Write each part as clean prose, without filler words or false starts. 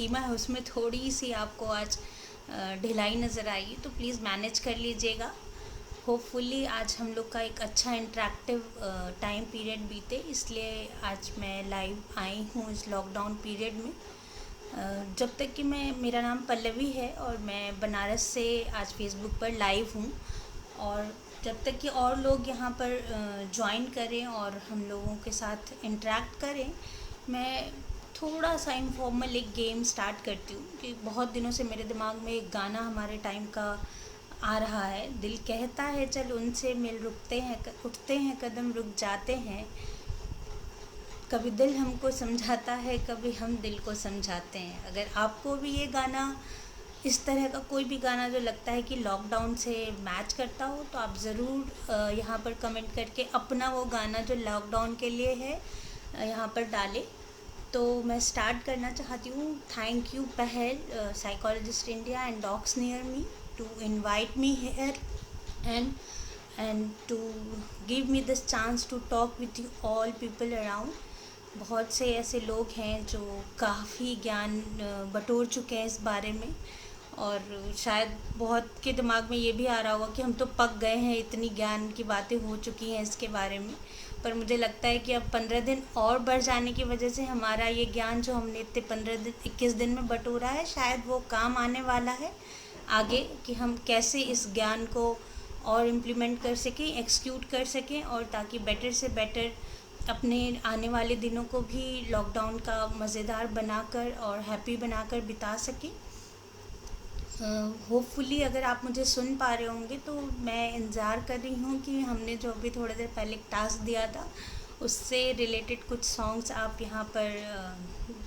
Schema है उसमें थोड़ी सी आपको आज ढिलाई नज़र आई, तो प्लीज़ मैनेज कर लीजिएगा। होपफुली आज हम लोग का एक अच्छा इंटरेक्टिव टाइम पीरियड बीते, इसलिए आज मैं लाइव आई हूँ इस लॉकडाउन पीरियड में। जब तक कि मेरा नाम पल्लवी है और मैं बनारस से आज फेसबुक पर लाइव हूँ, और जब तक कि और लोग यहाँ पर ज्वाइन करें और हम लोगों के साथ इंटरेक्ट करें, मैं थोड़ा सा इनफॉर्मल एक गेम स्टार्ट करती हूँ कि बहुत दिनों से मेरे दिमाग में एक गाना हमारे टाइम का आ रहा है। दिल कहता है चल उनसे मिल, रुकते हैं उठते हैं कदम रुक जाते हैं, कभी दिल हमको समझाता है कभी हम दिल को समझाते हैं। अगर आपको भी ये गाना, इस तरह का कोई भी गाना जो लगता है कि लॉकडाउन से मैच करता हो, तो आप ज़रूर यहाँ पर कमेंट करके अपना वो गाना जो लॉकडाउन के लिए है यहाँ पर डालें। तो मैं स्टार्ट करना चाहती हूँ। Thank you Pahal, psychologist India and dogs near me to invite me here and to give me this chance to talk with you all people around. बहुत से ऐसे लोग हैं जो काफ़ी ज्ञान बटोर चुके हैं इस बारे में, और शायद बहुत के दिमाग में ये भी आ रहा होगा कि हम तो पक गए हैं, इतनी ज्ञान की बातें हो चुकी हैं इसके बारे में। पर मुझे लगता है कि अब 15 दिन और बढ़ जाने की वजह से हमारा ये ज्ञान जो हमने इतने 21 दिन में बटोरा है, शायद वो काम आने वाला है आगे, कि हम कैसे इस ज्ञान को और इम्प्लीमेंट कर सकें, एक्सिक्यूट कर सकें, और ताकि बेटर से बेटर अपने आने वाले दिनों को भी लॉकडाउन का मज़ेदार बनाकर और हैप्पी बनाकर बिता सकें। होपफुली अगर आप मुझे सुन पा रहे होंगे, तो मैं इंतज़ार कर रही हूँ कि हमने जो अभी थोड़ी देर पहले एक टास्क दिया था उससे रिलेटेड कुछ सॉन्ग्स आप यहाँ पर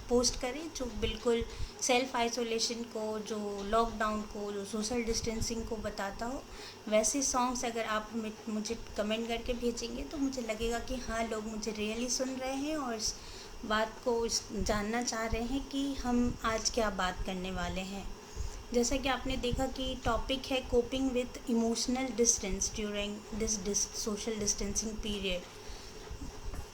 पोस्ट करें, जो बिल्कुल सेल्फ़ आइसोलेशन को, जो लॉकडाउन को, जो सोशल डिस्टेंसिंग को बताता हो। वैसे सॉन्ग्स अगर आप मुझे कमेंट करके भेजेंगे तो मुझे लगेगा कि हाँ, लोग मुझे रियली सुन रहे हैं और इस बात को जानना चाह रहे हैं कि हम आज क्या बात करने वाले हैं। जैसा कि आपने देखा कि टॉपिक है coping with emotional distance during this social distancing period.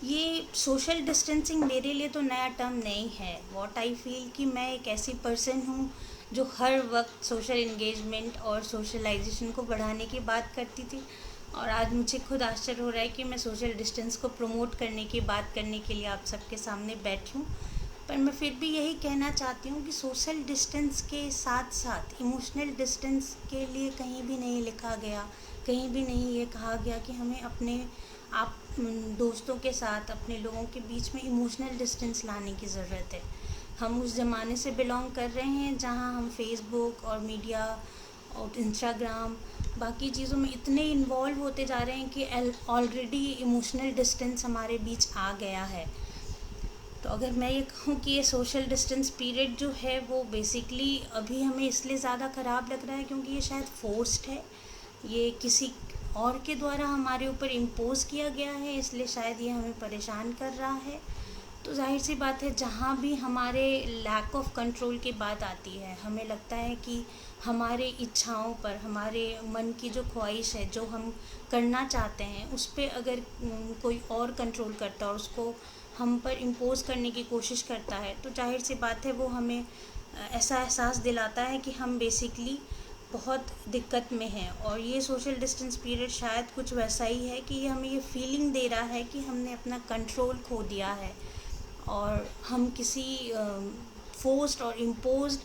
ये सोशल डिस्टेंसिंग मेरे लिए तो नया टर्म नहीं है। व्हाट आई फील कि मैं एक ऐसी पर्सन हूँ जो हर वक्त सोशल इंगेजमेंट और सोशलाइजेशन को बढ़ाने की बात करती थी, और आज मुझे खुद आश्चर्य हो रहा है कि मैं सोशल डिस्टेंस को प्रमोट करने की बात करने के लिए आप सबके सामने बैठी हूँ। पर मैं फिर भी यही कहना चाहती हूँ कि सोशल डिस्टेंस के साथ साथ इमोशनल डिस्टेंस के लिए कहीं भी नहीं लिखा गया, कहीं भी नहीं ये कहा गया कि हमें अपने आप दोस्तों के साथ, अपने लोगों के बीच में इमोशनल डिस्टेंस लाने की ज़रूरत है। हम उस ज़माने से बिलोंग कर रहे हैं जहाँ हम फेसबुक और मीडिया और इंस्टाग्राम बाकी चीज़ों में इतने इन्वॉल्व होते जा रहे हैं कि ऑलरेडी इमोशनल डिस्टेंस हमारे बीच आ गया है। तो अगर मैं ये कहूँ कि ये सोशल डिस्टेंस पीरियड जो है वो बेसिकली अभी हमें इसलिए ज़्यादा ख़राब लग रहा है क्योंकि ये शायद फोर्स्ड है, ये किसी और के द्वारा हमारे ऊपर इम्पोज़ किया गया है, इसलिए शायद ये हमें परेशान कर रहा है। तो जाहिर सी बात है, जहाँ भी हमारे लैक ऑफ कंट्रोल की बात आती है, हमें लगता है कि हमारे इच्छाओं पर, हमारे मन की जो ख्वाहिश है, जो हम करना चाहते हैं, उस पर अगर कोई और कंट्रोल करता है और उसको हम पर इम्पोज़ करने की कोशिश करता है, तो जाहिर सी बात है वो हमें ऐसा एहसास दिलाता है कि हम बेसिकली बहुत दिक्कत में हैं। और ये सोशल डिस्टेंस पीरियड शायद कुछ वैसा ही है कि ये हमें ये फीलिंग दे रहा है कि हमने अपना कंट्रोल खो दिया है और हम किसी फोर्स्ड और इम्पोज्ड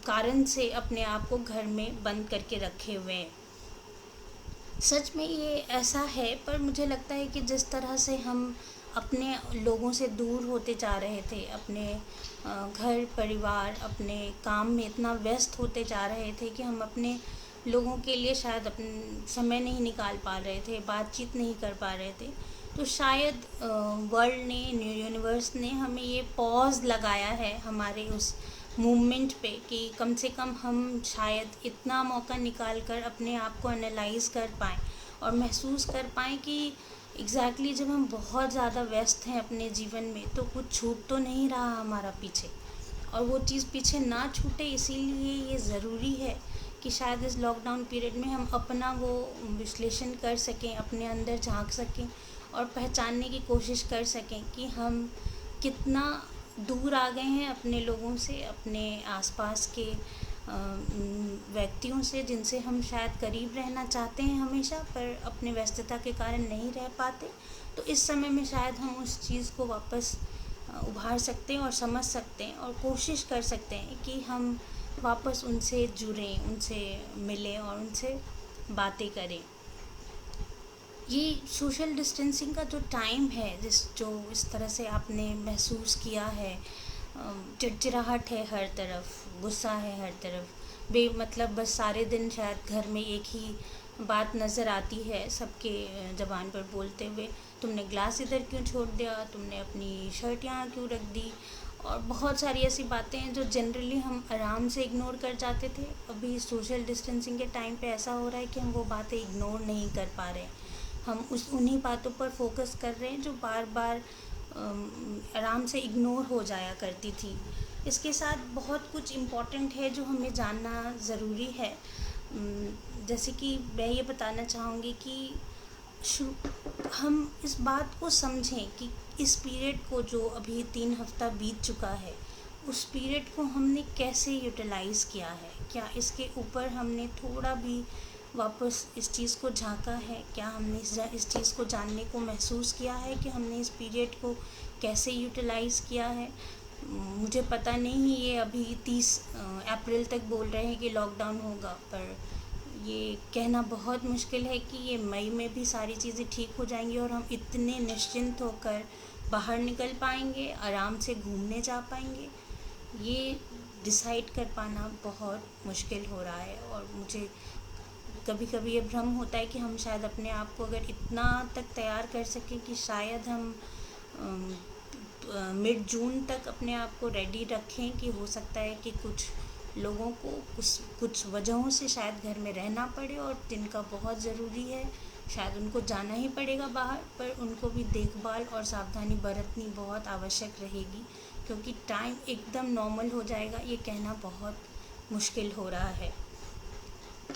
कारण से अपने आप को घर में बंद करके रखे हुए हैं। सच में ये ऐसा है, पर मुझे लगता है कि जिस तरह से हम अपने लोगों से दूर होते जा रहे थे, अपने घर परिवार, अपने काम में इतना व्यस्त होते जा रहे थे कि हम अपने लोगों के लिए शायद अपने समय नहीं निकाल पा रहे थे, बातचीत नहीं कर पा रहे थे। तो शायद वर्ल्ड ने, यूनिवर्स ने हमें ये पॉज लगाया है हमारे उस मूवमेंट पे कि कम से कम हम शायद इतना मौका निकाल कर अपने आप को एनालाइज़ कर पाएँ और महसूस कर पाएँ कि एग्जैक्टली जब हम बहुत ज़्यादा व्यस्त हैं अपने जीवन में, तो कुछ छूट तो नहीं रहा हमारा पीछे, और वो चीज़ पीछे ना छूटे इसीलिए ये ज़रूरी है कि शायद इस लॉकडाउन पीरियड में हम अपना वो विश्लेषण कर सकें, अपने अंदर झांक सकें और पहचानने की कोशिश कर सकें कि हम कितना दूर आ गए हैं अपने लोगों से, अपने आसपास के व्यक्तियों से जिनसे हम शायद करीब रहना चाहते हैं हमेशा, पर अपने व्यस्तता के कारण नहीं रह पाते। तो इस समय में शायद हम उस चीज़ को वापस उभार सकते हैं और समझ सकते हैं और कोशिश कर सकते हैं कि हम वापस उनसे जुड़ें, उनसे मिलें और उनसे बातें करें। ये सोशल डिस्टेंसिंग का जो टाइम है, जो इस तरह से आपने महसूस किया है, चिड़चिड़ाहट है हर तरफ, गुस्सा है हर तरफ, मतलब बस सारे दिन शायद घर में एक ही बात नज़र आती है सबके ज़बान पर बोलते हुए, तुमने ग्लास इधर क्यों छोड़ दिया, तुमने अपनी शर्ट यहाँ क्यों रख दी, और बहुत सारी ऐसी बातें हैं जो जनरली हम आराम से इग्नोर कर जाते थे। अभी सोशल डिस्टेंसिंग के टाइम पे ऐसा हो रहा है कि हम वो बातें इग्नोर नहीं कर पा रहे हैं। हम उन्हीं बातों पर फोकस कर रहे हैं जो बार बार आराम से इग्नोर हो जाया करती थी। इसके साथ बहुत कुछ इम्पॉर्टेंट है जो हमें जानना ज़रूरी है। जैसे कि मैं ये बताना चाहूँगी कि हम इस बात को समझें कि इस पीरियड को, जो अभी 3 हफ्ता बीत चुका है, उस पीरियड को हमने कैसे यूटिलाइज़ किया है। क्या इसके ऊपर हमने थोड़ा भी वापस इस चीज़ को झांका है? क्या हमने इस चीज़ को जानने को महसूस किया है कि हमने इस पीरियड को कैसे यूटिलाइज़ किया है? मुझे पता नहीं, ये अभी 30 अप्रैल तक बोल रहे हैं कि लॉकडाउन होगा, पर ये कहना बहुत मुश्किल है कि ये मई में भी सारी चीज़ें ठीक हो जाएंगी और हम इतने निश्चिंत होकर बाहर निकल पाएंगे, आराम से घूमने जा पाएंगे। ये डिसाइड कर पाना बहुत मुश्किल हो रहा है। और मुझे कभी कभी ये भ्रम होता है कि हम शायद अपने आप को अगर इतना तक तैयार कर सकें कि शायद हम मिड जून तक अपने आप को रेडी रखें, कि हो सकता है कि कुछ लोगों को कुछ वजहों से शायद घर में रहना पड़े और जिनका बहुत ज़रूरी है शायद उनको जाना ही पड़ेगा बाहर, पर उनको भी देखभाल और सावधानी बरतनी बहुत आवश्यक रहेगी, क्योंकि टाइम एकदम नॉर्मल हो जाएगा ये कहना बहुत मुश्किल हो रहा है।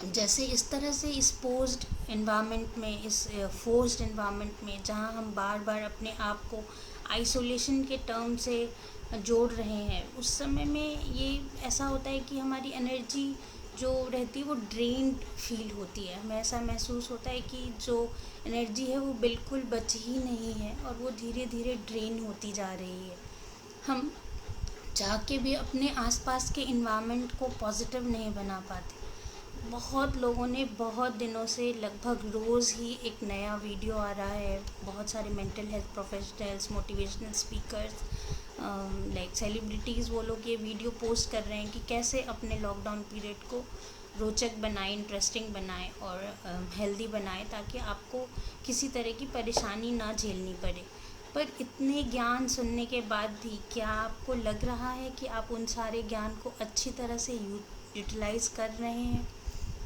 जैसे इस तरह से इस पोस्ड एनवायरनमेंट में, इस फोर्स्ड एनवायरनमेंट में, जहाँ हम बार बार अपने आप को आइसोलेशन के टर्म से जोड़ रहे हैं, उस समय में ये ऐसा होता है कि हमारी एनर्जी जो रहती है वो ड्रेन्ड फील होती है। हमें ऐसा महसूस होता है कि जो एनर्जी है वो बिल्कुल बची ही नहीं है और वो धीरे धीरे ड्रेन होती जा रही है। हम चाह के भी अपने आसपास के इन्वायरमेंट को पॉजिटिव नहीं बना पाते। बहुत लोगों ने बहुत दिनों से, लगभग रोज़ ही एक नया वीडियो आ रहा है, बहुत सारे mental health professionals, motivational speakers, like celebrities, वो लोग ये वीडियो पोस्ट कर रहे हैं कि कैसे अपने लॉकडाउन पीरियड को रोचक बनाएं, इंटरेस्टिंग बनाएं और हेल्दी बनाएं, ताकि आपको किसी तरह की परेशानी ना झेलनी पड़े। पर इतने ज्ञान सुनने के बाद भी क्या आपको लग रहा है कि आप उन सारे ज्ञान को अच्छी तरह से यूटिलाइज़ कर रहे हैं?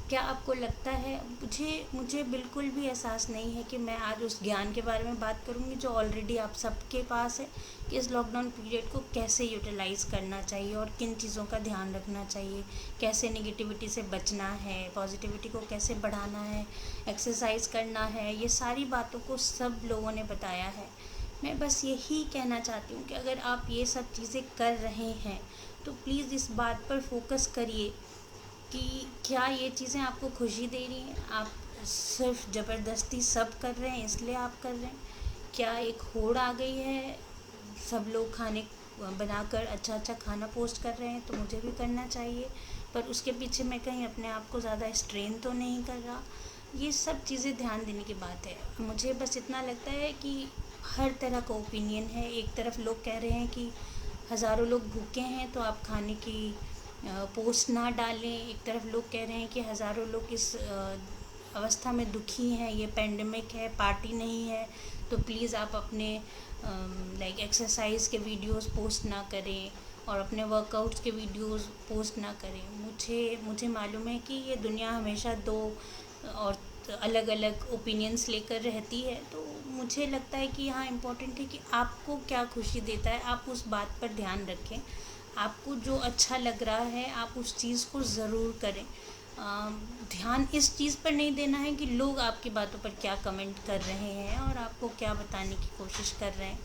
क्या आपको लगता है, मुझे बिल्कुल भी एहसास नहीं है कि मैं आज उस ज्ञान के बारे में बात करूंगी जो ऑलरेडी आप सबके पास है, कि इस लॉकडाउन पीरियड को कैसे यूटिलाइज़ करना चाहिए और किन चीज़ों का ध्यान रखना चाहिए, कैसे नेगेटिविटी से बचना है, पॉजिटिविटी को कैसे बढ़ाना है, एक्सरसाइज करना है। ये सारी बातों को सब लोगों ने बताया है। मैं बस यही कहना चाहती हूँ कि अगर आप ये सब चीज़ें कर रहे हैं तो प्लीज़ इस बात पर फोकस करिए कि क्या ये चीज़ें आपको खुशी दे रही हैं। आप सिर्फ ज़बरदस्ती सब कर रहे हैं इसलिए आप कर रहे हैं? क्या एक होड़ आ गई है, सब लोग खाने बनाकर अच्छा अच्छा खाना पोस्ट कर रहे हैं तो मुझे भी करना चाहिए, पर उसके पीछे मैं कहीं अपने आप को ज़्यादा स्ट्रेन तो नहीं कर रहा? ये सब चीज़ें ध्यान देने की बात है। मुझे बस इतना लगता है कि हर तरह का ओपिनियन है। एक तरफ लोग कह रहे हैं कि हज़ारों लोग भूखे हैं तो आप खाने की पोस्ट ना डालें। एक तरफ लोग कह रहे हैं कि हज़ारों लोग इस अवस्था में दुखी हैं, ये पेंडेमिक है, पार्टी नहीं है, तो प्लीज़ आप अपने लाइक एक्सरसाइज के वीडियोस पोस्ट ना करें और अपने वर्कआउट्स के वीडियोस पोस्ट ना करें। मुझे मालूम है कि ये दुनिया हमेशा दो और अलग अलग ओपिनियंस लेकर रहती है, तो मुझे लगता है कि यहाँ इम्पोर्टेंट है कि आपको क्या खुशी देता है, आप उस बात पर ध्यान रखें। आपको जो अच्छा लग रहा है आप उस चीज़ को ज़रूर करें। ध्यान इस चीज़ पर नहीं देना है कि लोग आपकी बातों पर क्या कमेंट कर रहे हैं और आपको क्या बताने की कोशिश कर रहे हैं।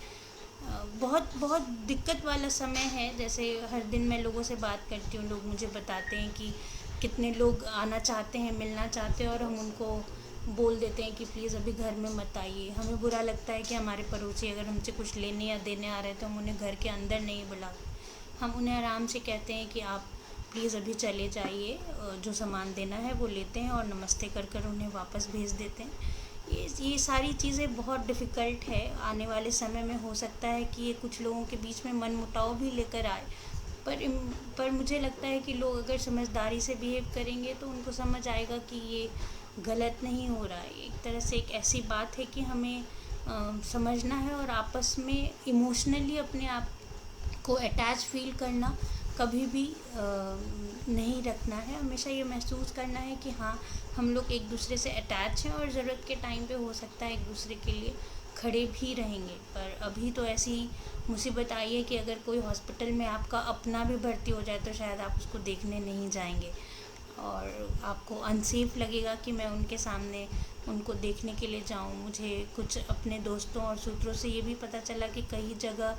बहुत बहुत दिक्कत वाला समय है। जैसे हर दिन मैं लोगों से बात करती हूँ, लोग मुझे बताते हैं कि कितने लोग आना चाहते हैं, मिलना चाहते हैं, और हम उनको बोल देते हैं कि प्लीज़ अभी घर में मत आइए। हमें बुरा लगता है कि हमारे पड़ोसी अगर हमसे कुछ लेने या देने आ रहे हैं तो हम उन्हें घर के अंदर नहीं बुलाते। हम उन्हें आराम से कहते हैं कि आप प्लीज़ अभी चले जाइए, जो सामान देना है वो लेते हैं और नमस्ते कर कर उन्हें वापस भेज देते हैं। ये सारी चीज़ें बहुत डिफ़िकल्ट है। आने वाले समय में हो सकता है कि ये कुछ लोगों के बीच में मनमुटाव भी लेकर आए, पर मुझे लगता है कि लोग अगर समझदारी से बिहेव करेंगे तो उनको समझ आएगा कि ये गलत नहीं हो रहा है। एक तरह से एक ऐसी बात है कि हमें समझना है और आपस में इमोशनली अपने आप को अटैच फील करना कभी भी नहीं रखना है। हमेशा ये महसूस करना है कि हाँ, हम लोग एक दूसरे से अटैच हैं और ज़रूरत के टाइम पे हो सकता है एक दूसरे के लिए खड़े भी रहेंगे। पर अभी तो ऐसी मुसीबत आई है कि अगर कोई हॉस्पिटल में आपका अपना भी भर्ती हो जाए तो शायद आप उसको देखने नहीं जाएंगे, और आपको अनसेफ लगेगा कि मैं उनके सामने उनको देखने के लिए जाऊं। मुझे कुछ अपने दोस्तों और सूत्रों से ये भी पता चला कि कई जगह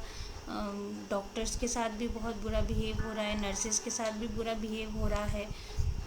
डॉक्टर्स के साथ भी बहुत बुरा बिहेव हो रहा है, नर्सेस के साथ भी बुरा बिहेव हो रहा है,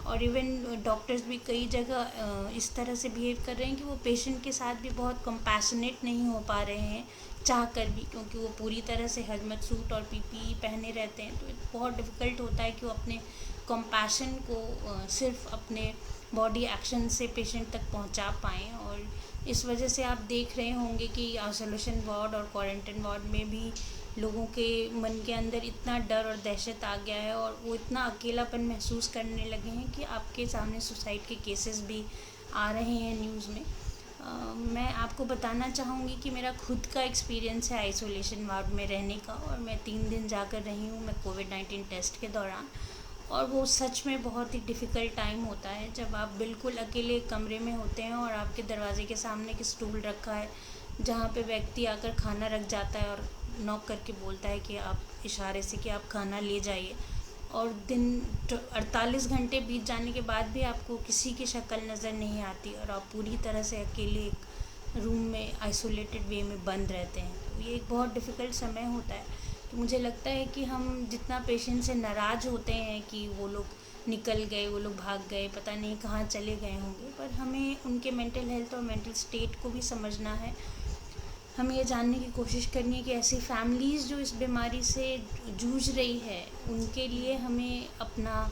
और इवन डॉक्टर्स भी कई जगह इस तरह से बिहेव कर रहे हैं कि वो पेशेंट के साथ भी बहुत कंपैशनेट नहीं हो पा रहे हैं चाह कर भी, क्योंकि वो पूरी तरह से हजमत सूट और पीपीई पहने रहते हैं। तो बहुत डिफ़िकल्ट होता है कि वो अपने कंपैशन को सिर्फ अपने बॉडी एक्शन से पेशेंट तक पहुंचा पाएँ। और इस वजह से आप देख रहे होंगे कि आइसोलेशन वार्ड और क्वारंटाइन वार्ड में भी लोगों के मन के अंदर इतना डर और दहशत आ गया है, और वो इतना अकेलापन महसूस करने लगे हैं कि आपके सामने सुसाइड के केसेस भी आ रहे हैं न्यूज़ में। मैं आपको बताना चाहूँगी कि मेरा खुद का एक्सपीरियंस है आइसोलेशन वार्ड में रहने का, और मैं 3 दिन जाकर रही हूँ मैं कोविड-19 टेस्ट के दौरान। और वो सच में बहुत ही डिफ़िकल्ट टाइम होता है जब आप बिल्कुल अकेले कमरे में होते हैं और आपके दरवाजे के सामने एक स्टूल रखा है जहाँ पे व्यक्ति आकर खाना रख जाता है और नॉक करके बोलता है कि आप, इशारे से कि आप खाना ले जाइए, और दिन 48 घंटे बीत जाने के बाद भी आपको किसी की शक्ल नज़र नहीं आती और आप पूरी तरह से अकेले एक रूम में आइसोलेटेड वे में बंद रहते हैं। तो ये एक बहुत डिफ़िकल्ट समय होता है। तो मुझे लगता है कि हम जितना पेशेंट से नाराज़ होते हैं कि वो लोग निकल गए, वो लोग भाग गए, पता नहीं कहाँ चले गए होंगे, पर हमें उनके मेंटल हेल्थ और मेंटल स्टेट को भी समझना है। हमें ये जानने की कोशिश करनी है कि ऐसी फैमिलीज़ जो इस बीमारी से जूझ रही है उनके लिए हमें अपना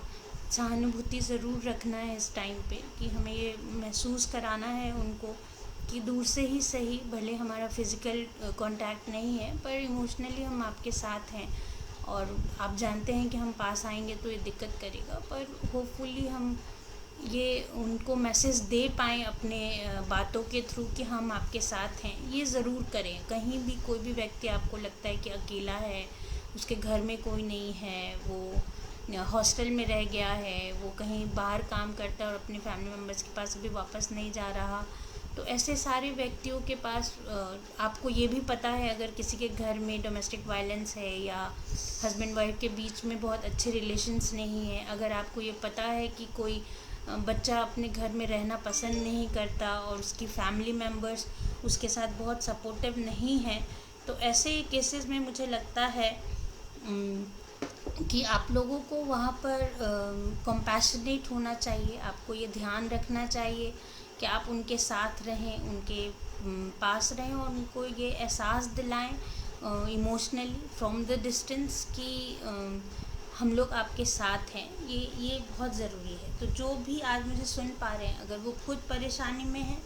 सहानुभूति ज़रूर रखना है इस टाइम पे, कि हमें ये महसूस कराना है उनको कि दूर से ही सही, भले हमारा फिज़िकल कांटेक्ट नहीं है पर इमोशनली हम आपके साथ हैं, और आप जानते हैं कि हम पास आएंगे तो ये दिक्कत करेगा, पर होपफुली हम ये उनको मैसेज दे पाएँ अपने बातों के थ्रू कि हम आपके साथ हैं। ये ज़रूर करें। कहीं भी कोई भी व्यक्ति आपको लगता है कि अकेला है, उसके घर में कोई नहीं है, वो हॉस्टल में रह गया है, वो कहीं बाहर काम करता है और अपने फैमिली मेम्बर्स के पास अभी वापस नहीं जा रहा, तो ऐसे सारे व्यक्तियों के पास आपको ये भी पता है अगर किसी के घर में डोमेस्टिक वायलेंस है या हस्बैंड वाइफ के बीच में बहुत अच्छे रिलेशंस नहीं है, अगर आपको ये पता है कि कोई बच्चा अपने घर में रहना पसंद नहीं करता और उसकी फैमिली मेम्बर्स उसके साथ बहुत सपोर्टिव नहीं हैं, तो ऐसे केसेस में मुझे लगता है कि आप लोगों को वहाँ पर कंपैशनेट होना चाहिए। आपको ये ध्यान रखना चाहिए कि आप उनके साथ रहें, उनके पास रहें, और उनको ये एहसास दिलाएं इमोशनली फ्रॉम द डिस्टेंस कि हम लोग आपके साथ हैं। ये बहुत ज़रूरी है। तो जो भी आज मुझे सुन पा रहे हैं, अगर वो खुद परेशानी में हैं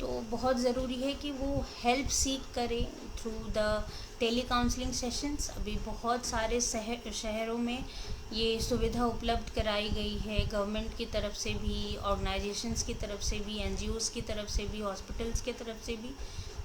तो बहुत ज़रूरी है कि वो हेल्प सीक करें through the tele counselling sessions. अभी बहुत सारे शहरों में ये सुविधा उपलब्ध कराई गई है, गवर्नमेंट की तरफ से भी, ऑर्गेनाइजेशंस की तरफ से भी, एनजीओज़ की तरफ से भी, हॉस्पिटल्स की तरफ से भी,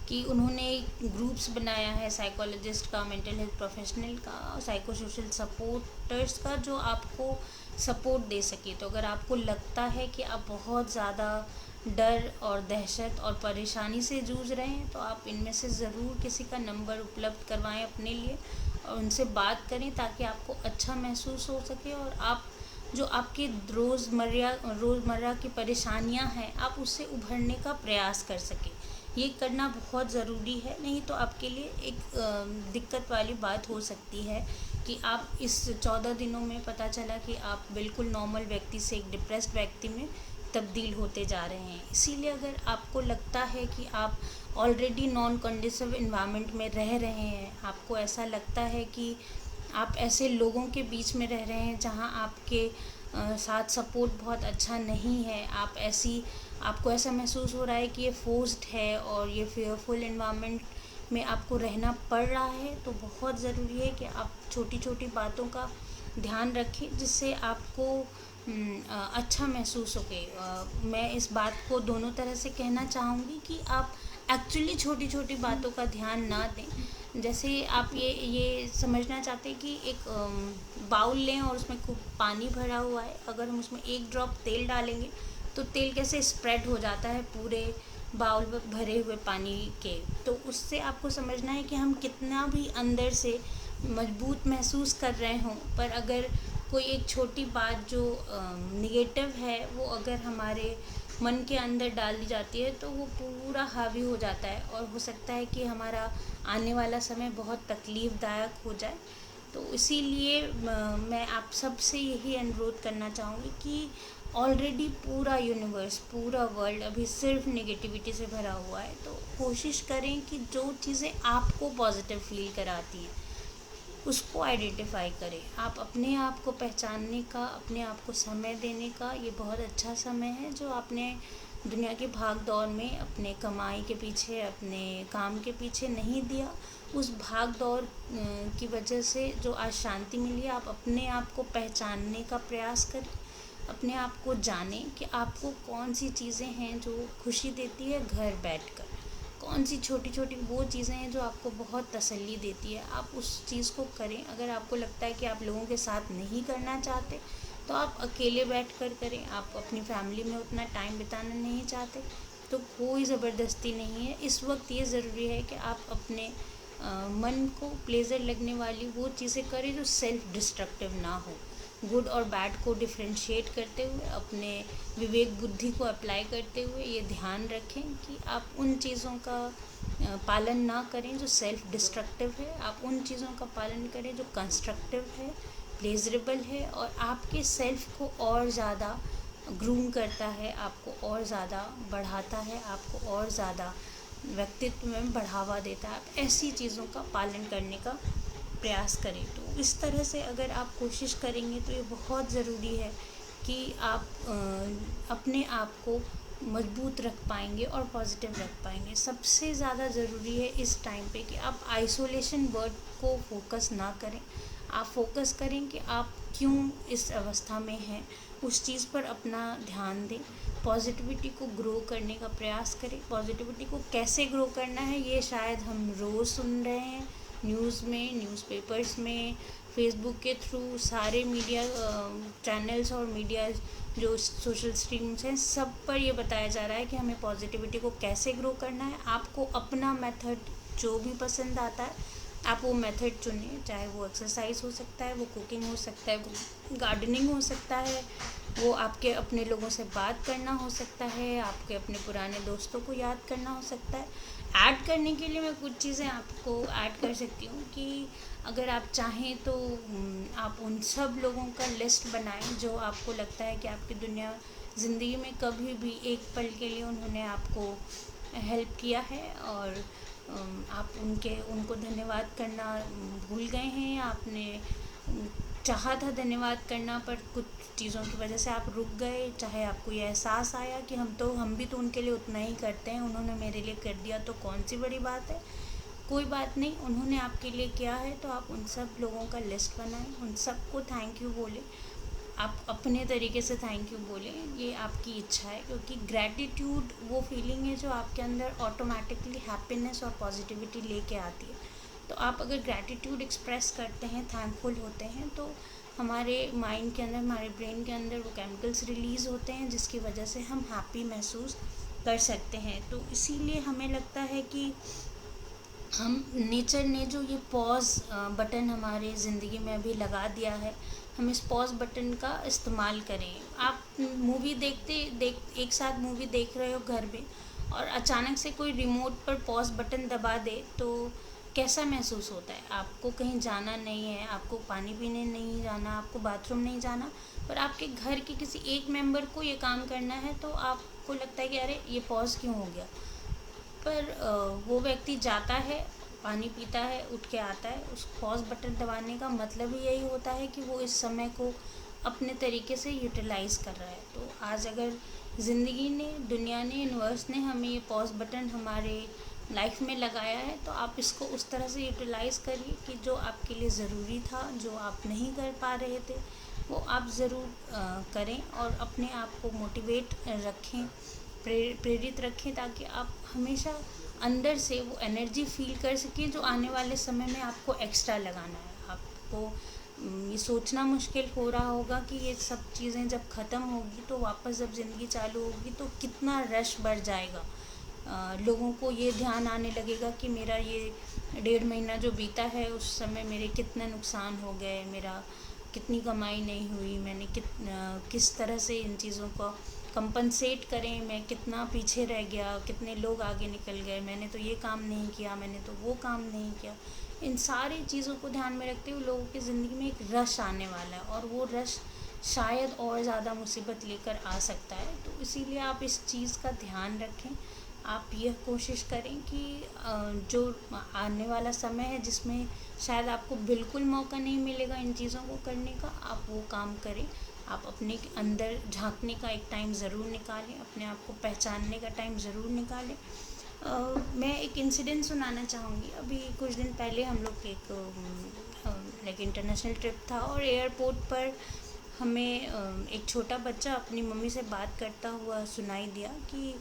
कि उन्होंने ग्रुप्स बनाया है साइकोलॉजिस्ट का, मेंटल हेल्थ प्रोफेशनल का, साइको सोशल सपोर्टर्स का, जो आपको सपोर्ट दे सके। तो अगर आपको लगता है कि आप बहुत ज़्यादा डर और दहशत और परेशानी से जूझ रहे हैं तो आप इनमें से ज़रूर किसी का नंबर उपलब्ध करवाएं अपने लिए और उनसे बात करें, ताकि आपको अच्छा महसूस हो सके और आप जो आपकी रोज़मर्रा की परेशानियां हैं आप उससे उभरने का प्रयास कर सकें। ये करना बहुत ज़रूरी है, नहीं तो आपके लिए एक दिक्कत वाली बात हो सकती है कि आप इस 14 दिनों में पता चला कि आप बिल्कुल नॉर्मल व्यक्ति से एक डिप्रेस्ड व्यक्ति में तब्दील होते जा रहे हैं। इसीलिए अगर आपको लगता है कि आप ऑलरेडी नॉन कंडीसिव इन्वायरमेंट में रह रहे हैं, आपको ऐसा लगता है कि आप ऐसे लोगों के बीच में रह रहे हैं जहां आपके साथ सपोर्ट बहुत अच्छा नहीं है, आपको ऐसा महसूस हो रहा है कि ये फोर्स्ड है और ये फेयरफुल इन्वायरमेंट में आपको रहना पड़ रहा है, तो बहुत ज़रूरी है कि आप छोटी छोटी बातों का ध्यान रखें जिससे आपको अच्छा महसूस होके। मैं इस बात को दोनों तरह से कहना चाहूँगी कि आप एक्चुअली छोटी छोटी बातों का ध्यान ना दें। जैसे आप ये समझना चाहते हैं कि एक बाउल लें और उसमें खूब पानी भरा हुआ है, अगर हम उसमें एक ड्रॉप तेल डालेंगे तो तेल कैसे स्प्रेड हो जाता है पूरे बाउल में भरे हुए पानी के। तो उससे आपको समझना है कि हम कितना भी अंदर से मजबूत महसूस कर रहे हों, पर अगर कोई एक छोटी बात जो निगेटिव है वो अगर हमारे मन के अंदर डाल दी जाती है तो वो पूरा हावी हो जाता है और हो सकता है कि हमारा आने वाला समय बहुत तकलीफ़दायक हो जाए। तो इसीलिए मैं आप सब से यही अनुरोध करना चाहूँगी कि ऑलरेडी पूरा यूनिवर्स, पूरा वर्ल्ड अभी सिर्फ नेगेटिविटी से भरा हुआ है, तो कोशिश करें कि जो चीज़ें आपको पॉजिटिव फील कराती हैं उसको आइडेंटिफाई करें। आप अपने आप को पहचानने का, अपने आप को समय देने का ये बहुत अच्छा समय है जो आपने दुनिया की भाग दौड़ में अपने कमाई के पीछे, अपने काम के पीछे नहीं दिया। उस भाग दौड़ की वजह से जो आज शांति मिली है, आप अपने आप को पहचानने का प्रयास करें, अपने आप को जानें कि आपको कौन सी चीज़ें हैं जो खुशी देती है घर बैठकर, कौन सी छोटी छोटी वो चीज़ें हैं जो आपको बहुत तसल्ली देती है, आप उस चीज़ को करें। अगर आपको लगता है कि आप लोगों के साथ नहीं करना चाहते तो आप अकेले बैठ कर करें। आप अपनी फैमिली में उतना टाइम बिताना नहीं चाहते तो कोई ज़बरदस्ती नहीं है। इस वक्त ये ज़रूरी है कि आप अपने मन को प्लेज़र लगने वाली वो चीज़ें करें जो सेल्फ डिस्ट्रक्टिव ना हो। गुड और बैड को डिफ्रेंशिएट करते हुए, अपने विवेक बुद्धि को अप्लाई करते हुए ये ध्यान रखें कि आप उन चीज़ों का पालन ना करें जो सेल्फ डिस्ट्रक्टिव है, आप उन चीज़ों का पालन करें जो कंस्ट्रक्टिव है, प्लेजरेबल है और आपके सेल्फ को और ज़्यादा ग्रूम करता है, आपको और ज़्यादा बढ़ाता है, आपको और ज़्यादा व्यक्तित्व में बढ़ावा देता है। आप ऐसी चीज़ों का पालन करने का प्रयास करें। तो इस तरह से अगर आप कोशिश करेंगे तो ये बहुत ज़रूरी है कि आप अपने आप को मजबूत रख पाएंगे और पॉजिटिव रख पाएंगे। सबसे ज़्यादा ज़रूरी है इस टाइम पे कि आप आइसोलेशन वर्ड को फोकस ना करें, आप फोकस करें कि आप क्यों इस अवस्था में हैं, उस चीज़ पर अपना ध्यान दें। पॉजिटिविटी को ग्रो करने का प्रयास करें। पॉजिटिविटी को कैसे ग्रो करना है ये शायद हम रोज़ सुन रहे हैं न्यूज़ में, न्यूज़पेपर्स में, फेसबुक के थ्रू, सारे मीडिया चैनल्स और मीडिया जो सोशल स्ट्रीम्स हैं सब पर ये बताया जा रहा है कि हमें पॉजिटिविटी को कैसे ग्रो करना है। आपको अपना मेथड जो भी पसंद आता है आप वो मेथड चुनिए, चाहे वो एक्सरसाइज हो सकता है, वो कुकिंग हो सकता है, वो गार्डनिंग हो सकता है, वो आपके अपने लोगों से बात करना हो सकता है, आपके अपने पुराने दोस्तों को याद करना हो सकता है। ऐड करने के लिए मैं कुछ चीज़ें आपको ऐड कर सकती हूँ कि अगर आप चाहें तो आप उन सब लोगों का लिस्ट बनाएं जो आपको लगता है कि आपकी दुनिया ज़िंदगी में कभी भी एक पल के लिए उन्होंने आपको हेल्प किया है और आप उनको धन्यवाद करना भूल गए हैं, आपने चाहा था धन्यवाद करना पर कुछ चीज़ों की वजह से आप रुक गए, चाहे आपको ये एहसास आया कि हम भी तो उनके लिए उतना ही करते हैं, उन्होंने मेरे लिए कर दिया तो कौन सी बड़ी बात है। कोई बात नहीं, उन्होंने आपके लिए किया है तो आप उन सब लोगों का लिस्ट बनाएं, उन सबको थैंक यू बोलें, आप अपने तरीके से थैंक यू बोलें, ये आपकी इच्छा है। क्योंकि ग्रैटिट्यूड वो फीलिंग है जो आपके अंदर ऑटोमेटिकली हैप्पीनेस और पॉजिटिविटी लेके आती है। तो आप अगर ग्रैटिट्यूड एक्सप्रेस करते हैं, थैंकफुल होते हैं, तो हमारे माइंड के अंदर, हमारे ब्रेन के अंदर वो केमिकल्स रिलीज़ होते हैं जिसकी वजह से हम हैप्पी महसूस कर सकते हैं। तो इसीलिए हमें लगता है कि हम नेचर ने जो ये पॉज बटन हमारे ज़िंदगी में अभी लगा दिया है, हम इस पॉज बटन का इस्तेमाल करें। आप मूवी एक साथ मूवी देख रहे हो घर में और अचानक से कोई रिमोट पर पॉज़ बटन दबा दे तो कैसा महसूस होता है? आपको कहीं जाना नहीं है, आपको पानी पीने नहीं जाना, आपको बाथरूम नहीं जाना, पर आपके घर के किसी एक मेंबर को ये काम करना है, तो आपको लगता है कि अरे ये पॉज़ क्यों हो गया? पर वो व्यक्ति जाता है, पानी पीता है, उठ के आता है। उस पॉज़ बटन दबाने का मतलब ही यही होता है कि वो इस समय को अपने तरीके से यूटिलाइज़ कर रहा है। तो आज अगर ज़िंदगी ने, दुनिया ने, यूनिवर्स ने हमें ये पॉज़ बटन हमारे लाइफ में लगाया है, तो आप इसको उस तरह से यूटिलाइज़ करिए कि जो आपके लिए ज़रूरी था, जो आप नहीं कर पा रहे थे, वो आप ज़रूर करें और अपने आप को मोटिवेट रखें, प्रेरित रखें, ताकि आप हमेशा अंदर से वो एनर्जी फील कर सकें जो आने वाले समय में आपको एक्स्ट्रा लगाना है। आपको ये सोचना मुश्किल हो रहा होगा कि ये सब चीज़ें जब ख़त्म होगी तो वापस जब ज़िंदगी चालू होगी तो कितना रश बढ़ जाएगा। लोगों को ये ध्यान आने लगेगा कि मेरा ये 1.5 महीना जो बीता है उस समय मेरे कितने नुकसान हो गए, मेरा कितनी कमाई नहीं हुई, मैंने किस तरह से इन चीज़ों को कंपनसेट करें, मैं कितना पीछे रह गया, कितने लोग आगे निकल गए, मैंने तो ये काम नहीं किया, मैंने तो वो काम नहीं किया। इन सारी चीज़ों को ध्यान में रखते हुए लोगों की ज़िंदगी में एक रश आने वाला है और वो रश शायद और ज़्यादा मुसीबत लेकर आ सकता है। तो इसीलिए आप इस चीज़ का ध्यान रखें। आप यह कोशिश करें कि जो आने वाला समय है जिसमें शायद आपको बिल्कुल मौका नहीं मिलेगा इन चीज़ों को करने का, आप वो काम करें। आप अपने अंदर झांकने का एक टाइम ज़रूर निकालें, अपने आप को पहचानने का टाइम ज़रूर निकालें। मैं एक इंसिडेंट सुनाना चाहूँगी। अभी कुछ दिन पहले हम लोग एक लाइक इंटरनेशनल ट्रिप था और एयरपोर्ट पर हमें एक छोटा बच्चा अपनी मम्मी से बात करता हुआ सुनाई दिया कि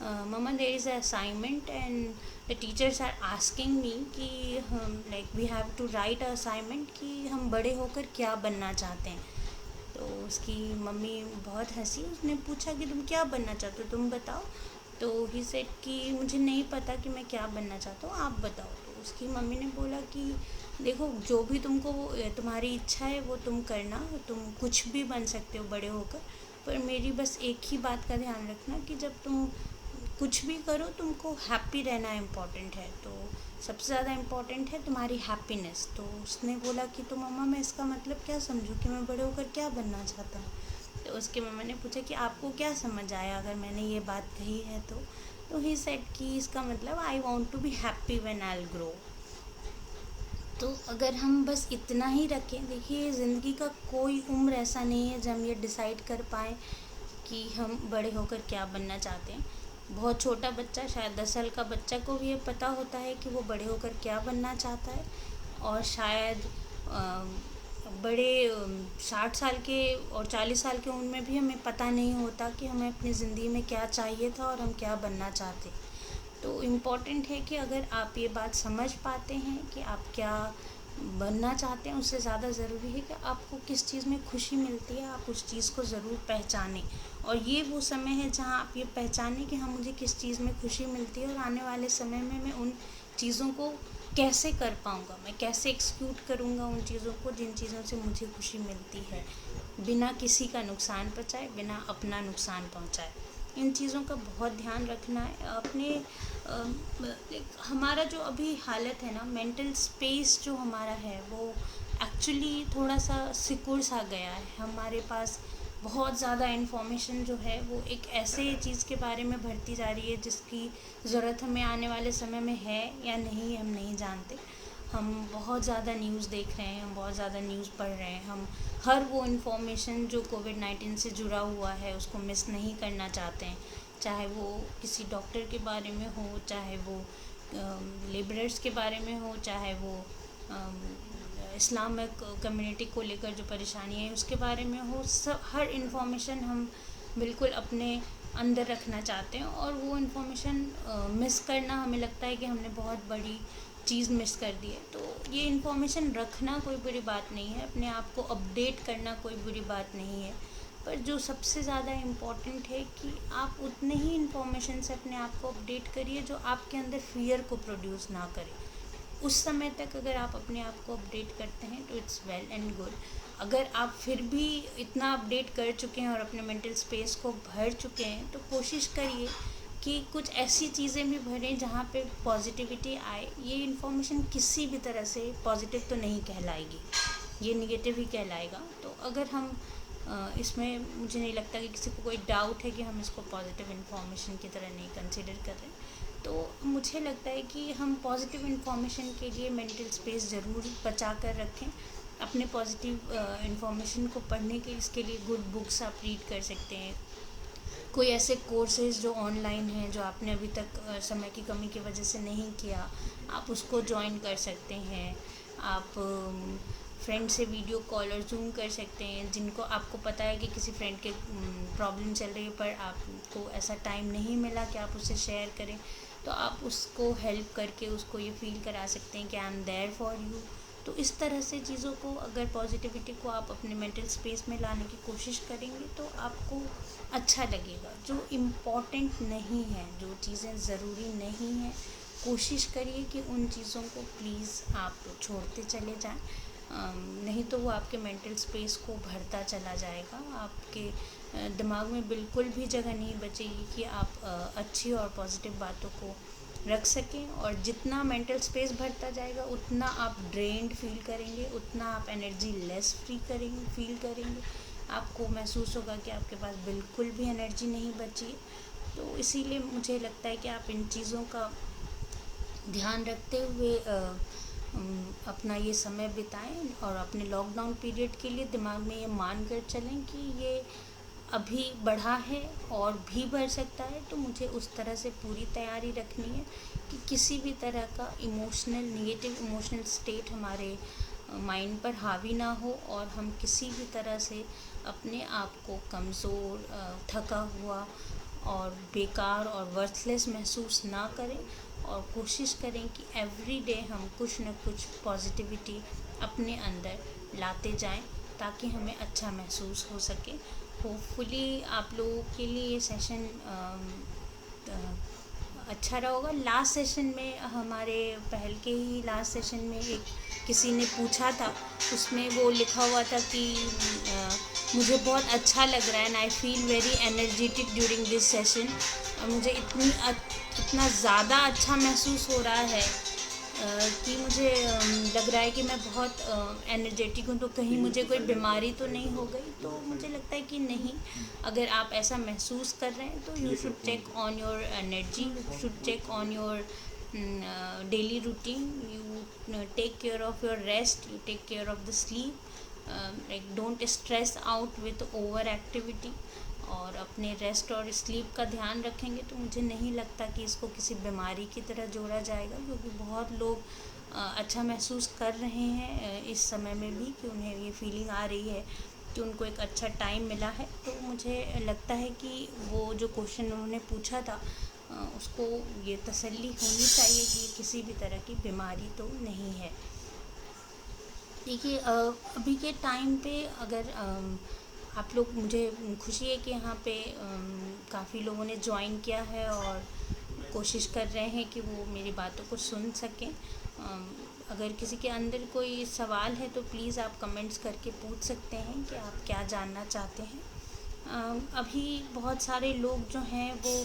mamma there is a assignment and the teachers are asking me कि हम like we have to write a assignment कि हम बड़े होकर क्या बनना चाहते हैं। तो उसकी मम्मी बहुत हंसी, उसने पूछा कि तुम क्या बनना चाहते हो, तुम बताओ। तो ही सेड कि मुझे नहीं पता कि मैं क्या बनना चाहता हूँ, आप बताओ। तो उसकी मम्मी ने बोला कि देखो जो भी तुमको तुम्हारी इच्छा है वो तुम करना, तुम कुछ भी बन सकते हो बड़े होकर, पर मेरी बस एक ही बात का ध्यान रखना कि जब तुम कुछ भी करो तुमको हैप्पी रहना इम्पॉर्टेंट है। तो सबसे ज़्यादा इम्पॉर्टेंट है तुम्हारी हैप्पीनेस। तो उसने बोला कि तो मम्मा मैं इसका मतलब क्या समझूँ कि मैं बड़े होकर क्या बनना चाहता हूँ। तो उसके मम्मा ने पूछा कि आपको क्या समझ आया अगर मैंने ये बात कही है तो ही सेड कि इसका मतलब I want to be happy when I will grow. तो अगर हम बस इतना ही रखें, देखिए ज़िंदगी का कोई उम्र ऐसा नहीं है जब हम ये डिसाइड कर पाएँ कि हम बड़े होकर क्या बनना चाहते हैं। बहुत छोटा बच्चा, शायद 10 साल का बच्चा को भी ये पता होता है कि वो बड़े होकर क्या बनना चाहता है, और शायद बड़े 60 साल के और 40 साल की उम्र में भी हमें पता नहीं होता कि हमें अपनी ज़िंदगी में क्या चाहिए था और हम क्या बनना चाहते। तो इम्पॉर्टेंट है कि अगर आप ये बात समझ पाते हैं कि आप क्या बनना चाहते हैं, उससे ज़्यादा ज़रूरी है कि आपको किस चीज़ में खुशी मिलती है, आप उस चीज़ को ज़रूर पहचानें। और ये वो समय है जहाँ आप ये पहचानें कि हाँ मुझे किस चीज़ में खुशी मिलती है और आने वाले समय में मैं उन चीज़ों को कैसे कर पाऊँगा, मैं कैसे एक्सिक्यूट करूँगा उन चीज़ों को जिन चीज़ों से मुझे खुशी मिलती है, बिना किसी का नुकसान पहुँचाए, बिना अपना नुकसान पहुँचाए। इन चीज़ों का बहुत ध्यान रखना है। अपने हमारा जो अभी हालत है ना, मेंटल स्पेस जो हमारा है वो एक्चुअली थोड़ा सा सिकुड़ सा गया है। हमारे पास बहुत ज़्यादा इन्फॉर्मेशन जो है वो एक ऐसे चीज़ के बारे में भरती जा रही है जिसकी ज़रूरत हमें आने वाले समय में है या नहीं हम नहीं जानते। हम बहुत ज़्यादा न्यूज़ देख रहे हैं, हम बहुत ज़्यादा न्यूज़ पढ़ रहे हैं, हम हर वो इन्फॉर्मेशन जो कोविड-19 से जुड़ा हुआ है उसको मिस नहीं करना चाहते हैं। चाहे वो किसी डॉक्टर के बारे में हो, चाहे वो लेबरर्स के बारे में हो, चाहे वो इस्लामिक कम्युनिटी को लेकर जो परेशानी है उसके बारे में हो, सब हर इन्फॉर्मेशन हम बिल्कुल अपने अंदर रखना चाहते हैं। और वो इन्फॉर्मेशन मिस करना, हमें लगता है कि हमने बहुत बड़ी चीज़ मिस कर दी है। तो ये इन्फॉर्मेशन रखना कोई बुरी बात नहीं है, अपने आप को अपडेट करना कोई बुरी बात नहीं है, पर जो सबसे ज़्यादा इम्पॉर्टेंट है कि आप उतने ही इन्फॉर्मेशन से अपने आप को अपडेट करिए जो आपके अंदर फ़ियर को प्रोड्यूस ना करे। उस समय तक अगर आप अपने आप को अपडेट करते हैं तो इट्स वेल एंड गुड। अगर आप फिर भी इतना अपडेट कर चुके हैं और अपने मेंटल स्पेस को भर चुके हैं तो कोशिश करिए कि कुछ ऐसी चीज़ें भी भरें जहाँ पे पॉजिटिविटी आए। ये इन्फॉर्मेशन किसी भी तरह से पॉजिटिव तो नहीं कहलाएगी, ये निगेटिव ही कहलाएगा। तो अगर हम इसमें मुझे नहीं लगता कि किसी को कोई डाउट है कि हम इसको पॉजिटिव इन्फॉर्मेशन की तरह नहीं कंसिडर कर रहे। तो मुझे लगता है कि हम पॉजिटिव इन्फॉर्मेशन के लिए मेंटल स्पेस ज़रूर बचा कर रखें। अपने पॉजिटिव इन्फॉर्मेशन को पढ़ने के इसके लिए गुड बुक्स आप रीड कर सकते हैं। कोई ऐसे कोर्सेज जो ऑनलाइन हैं जो आपने अभी तक समय की कमी की वजह से नहीं किया, आप उसको ज्वाइन कर सकते हैं। आप फ्रेंड से वीडियो कॉल और जूम कर सकते हैं। जिनको आपको पता है कि किसी फ्रेंड के प्रॉब्लम चल रही है पर आपको ऐसा टाइम नहीं मिला कि आप उससे शेयर करें, तो आप उसको हेल्प करके उसको ये फील करा सकते हैं कि I am there for you. तो इस तरह से चीज़ों को, अगर पॉजिटिविटी को आप अपने मेंटल स्पेस में लाने की कोशिश करेंगे तो आपको अच्छा लगेगा। जो इम्पोर्टेंट नहीं है, जो चीज़ें ज़रूरी नहीं हैं, कोशिश करिए कि उन चीज़ों को प्लीज़ आप छोड़ते चले जाएं। नहीं तो वो आपके मेंटल स्पेस को भरता चला जाएगा। आपके दिमाग में बिल्कुल भी जगह नहीं बचेगी कि आप अच्छी और पॉजिटिव बातों को रख सकें। और जितना मेंटल स्पेस भरता जाएगा उतना आप ड्रेन्ड फील करेंगे, उतना आप एनर्जी लेस फील करेंगे। आपको महसूस होगा कि आपके पास बिल्कुल भी एनर्जी नहीं बची। तो इसीलिए मुझे लगता है कि आप इन चीज़ों का ध्यान रखते हुए अपना ये समय बिताएं और अपने लॉकडाउन पीरियड के लिए दिमाग में ये मान कर चलें कि ये अभी बढ़ा है और भी बढ़ सकता है। तो मुझे उस तरह से पूरी तैयारी रखनी है कि किसी भी तरह का नेगेटिव इमोशनल स्टेट हमारे माइंड पर हावी ना हो और हम किसी भी तरह से अपने आप को कमज़ोर, थका हुआ और बेकार और वर्थलेस महसूस ना करें। और कोशिश करें कि एवरी डे हम कुछ न कुछ पॉजिटिविटी अपने अंदर लाते जाएं ताकि हमें अच्छा महसूस हो सके। होपफुली आप लोगों के लिए ये सेशन अच्छा रहा होगा। लास्ट सेशन में हमारे पहल के ही लास्ट सेशन में एक किसी ने पूछा था, उसमें वो लिखा हुआ था कि मुझे बहुत अच्छा लग रहा है and I feel very energetic during this session. मुझे इतना ज़्यादा अच्छा महसूस हो रहा है कि मुझे लग रहा है कि मैं बहुत एनर्जेटिक हूँ। तो कहीं मुझे कोई बीमारी तो नहीं हो गई? तो मुझे लगता है कि नहीं। अगर आप ऐसा महसूस कर रहे हैं तो you should check on your energy, you should check on your daily routine, you take care of your rest, you take care of the sleep, like don't stress out with over activity. और अपने rest और sleep का ध्यान रखेंगे तो मुझे नहीं लगता कि इसको किसी बीमारी की तरह जोड़ा जाएगा, क्योंकि बहुत लोग अच्छा महसूस कर रहे हैं इस समय में भी कि उन्हें ये फीलिंग आ रही है कि उनको एक अच्छा टाइम मिला है। तो मुझे लगता है कि वो जो क्वेश्चन उन्होंने पूछा था उसको ये तसल्ली होनी चाहिए कि किसी भी तरह की बीमारी तो नहीं है। देखिए अभी के टाइम पे अगर आप लोग, मुझे खुशी है कि यहाँ पे काफ़ी लोगों ने ज्वाइन किया है और कोशिश कर रहे हैं कि वो मेरी बातों को सुन सकें। अगर किसी के अंदर कोई सवाल है तो प्लीज़ आप कमेंट्स करके पूछ सकते हैं कि आप क्या जानना चाहते हैं। अभी बहुत सारे लोग जो हैं वो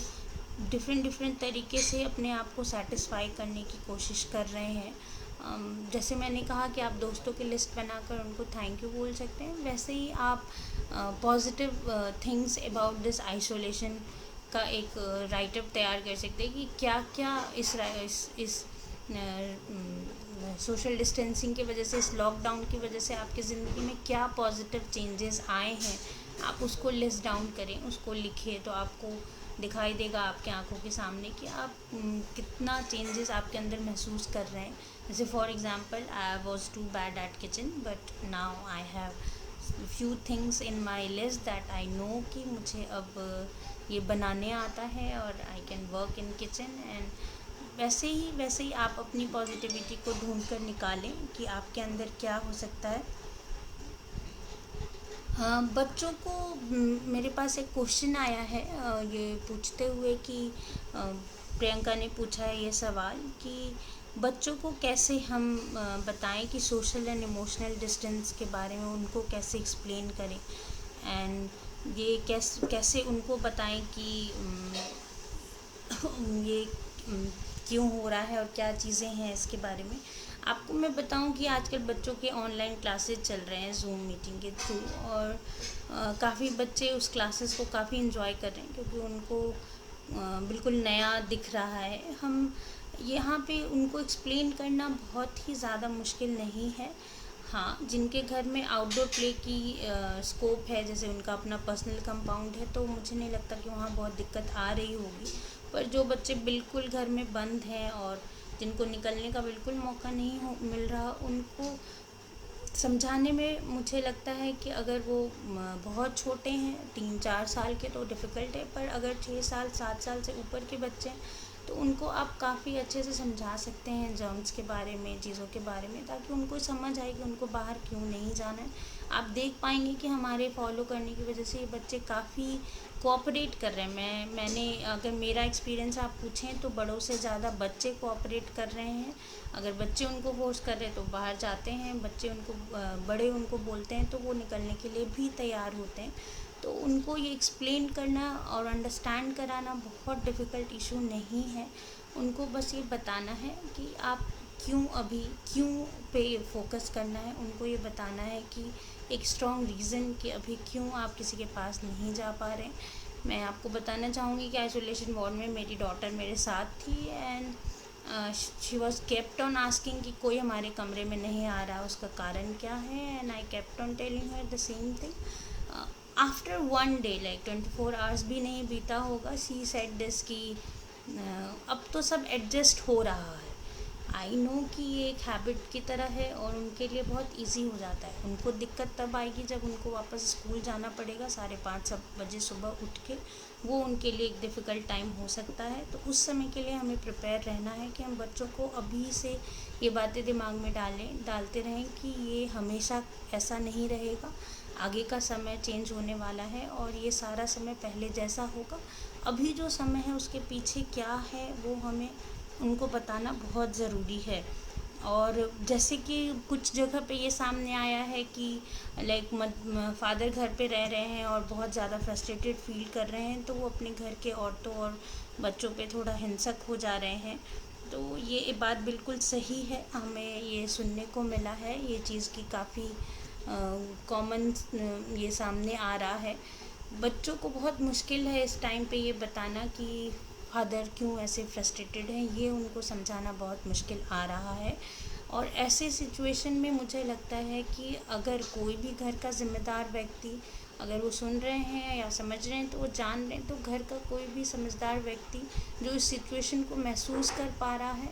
डिफरेंट तरीके से अपने आप को सेटिस्फाई करने की कोशिश कर रहे हैं। जैसे मैंने कहा कि आप दोस्तों की लिस्ट बनाकर उनको थैंक यू बोल सकते हैं, वैसे ही आप positive things about this isolation का एक राइटअप तैयार कर सकते हैं कि क्या क्या इस सोशल डिस्टेंसिंग की वजह से, इस लॉकडाउन की वजह से आपकी ज़िंदगी में क्या पॉजिटिव चेंजेस आए हैं। आप उसको लिस्ट डाउन करें, उसको लिखिए, तो आपको दिखाई देगा आपके आंखों के सामने कि आप कितना चेंजेस आपके अंदर महसूस कर रहे हैं। जैसे for example, I was too bad at kitchen but now I have few things in my list that I know कि मुझे अब ये बनाने आता है और I can work in kitchen. And वैसे ही आप अपनी पॉजिटिविटी को ढूंढ कर निकालें कि आपके अंदर क्या हो सकता है। बच्चों को मेरे पास एक क्वेश्चन आया है ये पूछते हुए कि प्रियंका ने पूछा है ये सवाल कि बच्चों को कैसे हम बताएं कि सोशल एंड इमोशनल डिस्टेंस के बारे में उनको कैसे एक्सप्लेन करें, एंड ये कैसे उनको बताएं कि ये क्यों हो रहा है और क्या चीज़ें हैं इसके बारे में। आपको मैं बताऊं कि आजकल बच्चों के ऑनलाइन क्लासेस चल रहे हैं ज़ूम मीटिंग के थ्रू, और काफ़ी बच्चे उस क्लासेस को काफ़ी इन्जॉय कर रहे हैं क्योंकि उनको बिल्कुल नया दिख रहा है। हम यहाँ पे उनको एक्सप्लेन करना बहुत ही ज़्यादा मुश्किल नहीं है। हाँ, जिनके घर में आउटडोर प्ले की स्कोप है, जैसे उनका अपना पर्सनल कंपाउंड है, तो मुझे नहीं लगता कि वहाँ बहुत दिक्कत आ रही होगी। पर जो बच्चे बिल्कुल घर में बंद हैं और जिनको निकलने का बिल्कुल मौका नहीं मिल रहा, उनको समझाने में मुझे लगता है कि अगर वो बहुत छोटे हैं, 3-4 साल के, तो डिफ़िकल्ट है। पर अगर 6 साल 7 साल से ऊपर के बच्चे हैं तो उनको आप काफ़ी अच्छे से समझा सकते हैं जर्म्स के बारे में, चीज़ों के बारे में, ताकि उनको समझ आए कि उनको बाहर क्यों नहीं जाना है। आप देख पाएंगे कि हमारे फॉलो करने की वजह से ये बच्चे काफ़ी कोऑपरेट कर रहे हैं। मैंने अगर मेरा एक्सपीरियंस आप पूछें तो बड़ों से ज़्यादा बच्चे कोऑपरेट कर रहे हैं। अगर बच्चे उनको फोर्स कर रहे हैं तो बाहर जाते हैं, बच्चे उनको बड़े उनको बोलते हैं तो वो निकलने के लिए भी तैयार होते हैं। तो उनको ये एक्सप्लेन करना और अंडरस्टैंड कराना बहुत डिफ़िकल्ट इशू नहीं है। उनको बस ये बताना है कि आप क्यों पे फोकस करना है। उनको ये बताना है कि एक स्ट्रॉन्ग रीज़न कि अभी क्यों आप किसी के पास नहीं जा पा रहे हैं। मैं आपको बताना चाहूँगी कि आइसोलेशन वार्ड में मेरी डॉटर मेरे साथ थी, and she was kept on asking कि कोई हमारे कमरे में नहीं आ रहा, उसका कारण क्या है। And I kept on telling her the same thing. After 1 day, like 24 hours भी नहीं बीता होगा, शी सेड दिस कि अब तो सब एडजस्ट हो रहा है। आई नो कि ये एक हैबिट की तरह है और उनके लिए बहुत इजी हो जाता है। उनको दिक्कत तब आएगी जब उनको वापस स्कूल जाना पड़ेगा 5:30 बजे सुबह उठ के। वो उनके लिए एक डिफ़िकल्ट टाइम हो सकता है। तो उस समय के लिए हमें प्रिपेयर रहना है कि हम बच्चों को अभी से ये बातें दिमाग में डालते रहें कि ये हमेशा ऐसा नहीं रहेगा। आगे का समय चेंज होने वाला है और ये सारा समय पहले जैसा होगा। अभी जो समय है उसके पीछे क्या है वो हमें उनको बताना बहुत ज़रूरी है। और जैसे कि कुछ जगह पे ये सामने आया है कि लाइक फादर घर पे रह रहे हैं और बहुत ज़्यादा फ्रस्ट्रेटेड फील कर रहे हैं, तो वो अपने घर के औरतों और बच्चों पे थोड़ा हिंसक हो जा रहे हैं। तो ये बात बिल्कुल सही है, हमें ये सुनने को मिला है, ये चीज़ की काफ़ी कॉमन ये सामने आ रहा है। बच्चों को बहुत मुश्किल है इस टाइम पे ये बताना कि फादर क्यों ऐसे फ्रस्ट्रेटेड हैं, ये उनको समझाना बहुत मुश्किल आ रहा है। और ऐसे सिचुएशन में मुझे लगता है कि अगर कोई भी घर का ज़िम्मेदार व्यक्ति, अगर वो सुन रहे हैं या समझ रहे हैं तो वो जान रहे हैं, तो घर का कोई भी समझदार व्यक्ति जो इस सिचुएशन को महसूस कर पा रहा है,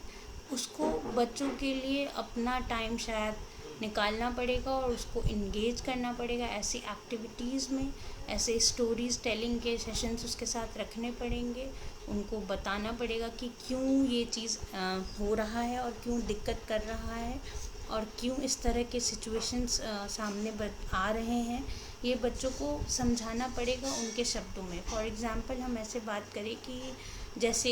उसको बच्चों के लिए अपना टाइम शायद निकालना पड़ेगा और उसको इंगेज करना पड़ेगा ऐसी एक्टिविटीज़ में। ऐसे स्टोरीज़ टेलिंग के सेशंस उसके साथ रखने पड़ेंगे। उनको बताना पड़ेगा कि क्यों ये चीज़ हो रहा है और क्यों दिक्कत कर रहा है और क्यों इस तरह के सिचुएशंस सामने आ रहे हैं। ये बच्चों को समझाना पड़ेगा उनके शब्दों में। फॉर एग्ज़ाम्पल हम ऐसे बात करें कि जैसे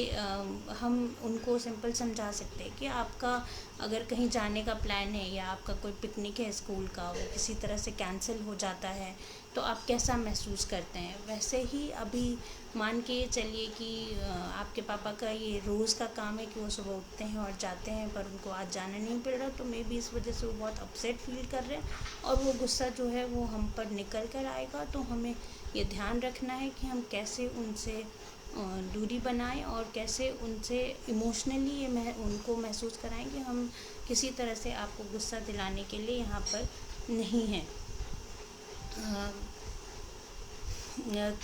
हम उनको सिंपल समझा सकते हैं कि आपका अगर कहीं जाने का प्लान है या आपका कोई पिकनिक है स्कूल का, वो किसी तरह से कैंसिल हो जाता है तो आप कैसा महसूस करते हैं। वैसे ही अभी मान के चलिए कि आपके पापा का ये रोज़ का काम है कि वो सुबह उठते हैं और जाते हैं, पर उनको आज जाना नहीं पड़ रहा, तो मे बी इस वजह से वो बहुत अपसेट फील कर रहे हैं और वो गुस्सा जो है वो हम पर निकल कर आएगा। तो हमें ये ध्यान रखना है कि हम कैसे उनसे दूरी बनाएं और कैसे उनसे इमोशनली ये उनको महसूस कराएं कि हम किसी तरह से आपको गुस्सा दिलाने के लिए यहाँ पर नहीं हैं।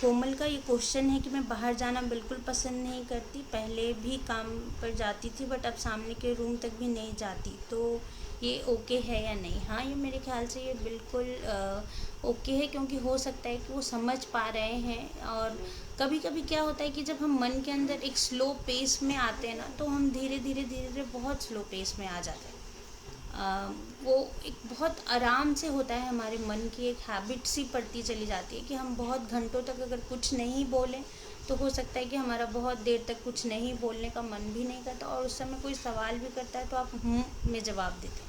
कोमल का ये क्वेश्चन है कि मैं बाहर जाना बिल्कुल पसंद नहीं करती, पहले भी काम पर जाती थी बट अब सामने के रूम तक भी नहीं जाती, तो ये ओके है या नहीं। हाँ, ये मेरे ख्याल से ये बिल्कुल ओके है, क्योंकि हो सकता है कि वो समझ पा रहे हैं। और कभी कभी क्या होता है कि जब हम मन के अंदर एक स्लो पेस में आते हैं ना, तो हम धीरे धीरे बहुत स्लो पेस में आ जाते हैं। वो एक बहुत आराम से होता है, हमारे मन की एक हैबिट सी पड़ती चली जाती है कि हम बहुत घंटों तक अगर कुछ नहीं बोलें तो हो सकता है कि हमारा बहुत देर तक कुछ नहीं बोलने का मन भी नहीं करता, और उस समय कोई सवाल भी करता है तो आप में जवाब देते हैं।